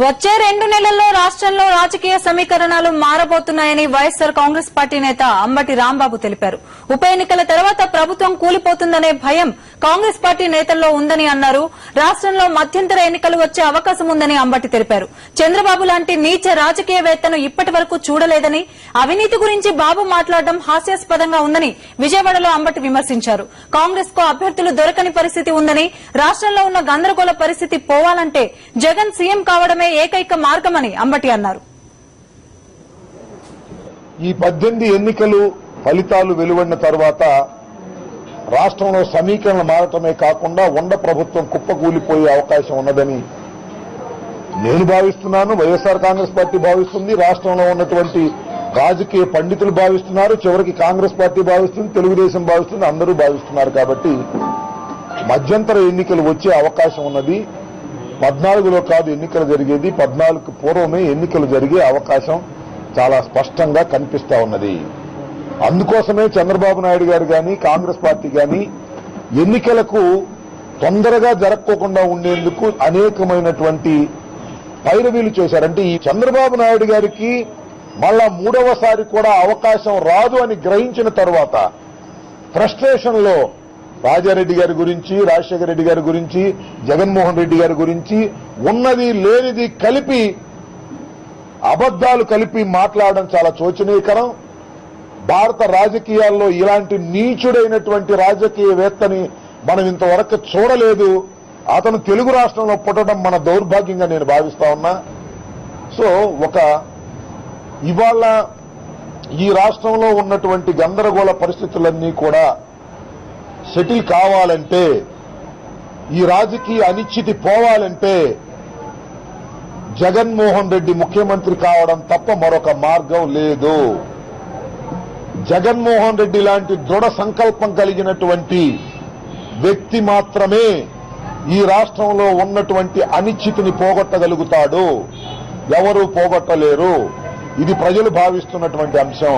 వచ్చే 2 నెలల్లో రాష్ట్రంలో రాజకీయ సమీకరణాలు మారబోతున్నాయని వైఎస్సార్ కాంగ్రెస్ పార్టీ నేత అంబటి రాంబాబు తెలిపారు. ఉప ఎన్నికల తర్వాత ప్రభుత్వం కూలిపోతుందనే భయం కాంగ్రెస్ పార్టీ నేతల్లో ఉందని అన్నారు. రాష్ట్రంలో మధ్యంతర ఎన్నికలు వచ్చే అవకాశం ఉందని అంబటి తెలిపారు. చంద్రబాబు లాంటి నీచ రాజకీయవేత్తను ఇప్పటి వరకు చూడలేదని, అవినీతి గురించి బాబు మాట్లాడడం హాస్యాస్పదంగా ఉందని విజయవాడలో అంబటి విమర్శించారు. కాంగ్రెస్ కు అభ్యర్థులు దొరకని పరిస్థితి ఉందని, రాష్ట్రంలో ఉన్న గందరగోళ పరిస్థితి పోవాలంటే జగన్ సీఎం కావడమే ఏకైక మార్గమని అంబటి అన్నారు. ఈ 18 ఎన్నికలు ఫలితాలు వెలువడిన తర్వాత రాష్ట్రంలో సమీకరణలు మారటమే కాకుండా ఉండ ప్రభుత్వం కుప్పకూలిపోయే అవకాశం ఉన్నదని నేను భావిస్తున్నాను. వైఎస్ఆర్ కాంగ్రెస్ పార్టీ భావిస్తుంది, రాష్ట్రంలో ఉన్నటువంటి రాజకీయ పండితులు భావిస్తున్నారు, చివరికి కాంగ్రెస్ పార్టీ భావిస్తుంది, తెలుగుదేశం భావిస్తుంది, అందరూ భావిస్తున్నారు. కాబట్టి మధ్యంతర ఎన్నికలు వచ్చే అవకాశం ఉన్నది. 14లో కాదు ఎన్నికలు జరిగేది, 14కు పూర్వమే ఎన్నికలు జరిగే అవకాశం చాలా స్పష్టంగా కనిపిస్తా ఉన్నది. అందుకోసమే చంద్రబాబు నాయుడు గారు గాని, కాంగ్రెస్ పార్టీ గాని ఎన్నికలకు తొందరగా జరక్కోకుండా ఉండేందుకు అనేకమైనటువంటి పైరవీలు చేశారంటే, ఈ చంద్రబాబు నాయుడు గారికి మళ్ళా 3వసారి కూడా అవకాశం రాదు అని గ్రహించిన తర్వాత ఫ్రస్ట్రేషన్ లో రాజారెడ్డి గారి గురించి, రాజశేఖర రెడ్డి గారి గురించి, జగన్మోహన్ రెడ్డి గారి గురించి ఉన్నది లేనిది కలిపి అబద్దాలు కలిపి మాట్లాడడం చాలా శోచనీయకరం. భారత రాజకీయాల్లో ఇలాంటి నీచుడైనటువంటి రాజకీయవేత్తని మనం ఇంతవరకు చూడలేదు. అతను తెలుగు రాష్ట్రంలో పుట్టడం మన దౌర్భాగ్యంగా నేను భావిస్తా ఉన్నా. సో ఇవాళ ఈ రాష్ట్రంలో ఉన్నటువంటి గందరగోళ పరిస్థితులన్నీ కూడా సెటిల్ కావాలంటే, ఈ రాజకీయ అనిశ్చితి పోవాలంటే జగన్మోహన్ రెడ్డి ముఖ్యమంత్రి కావడం తప్ప మరొక మార్గం లేదు. జగన్మోహన్ రెడ్డి లాంటి దృఢ సంకల్పం కలిగినటువంటి వ్యక్తి మాత్రమే ఈ రాష్ట్రంలో ఉన్నటువంటి అనిశ్చితిని పోగొట్టగలుగుతాడు. ఎవరూ పోగొట్టలేరు. ఇది ప్రజలు భావిస్తున్నటువంటి అంశం.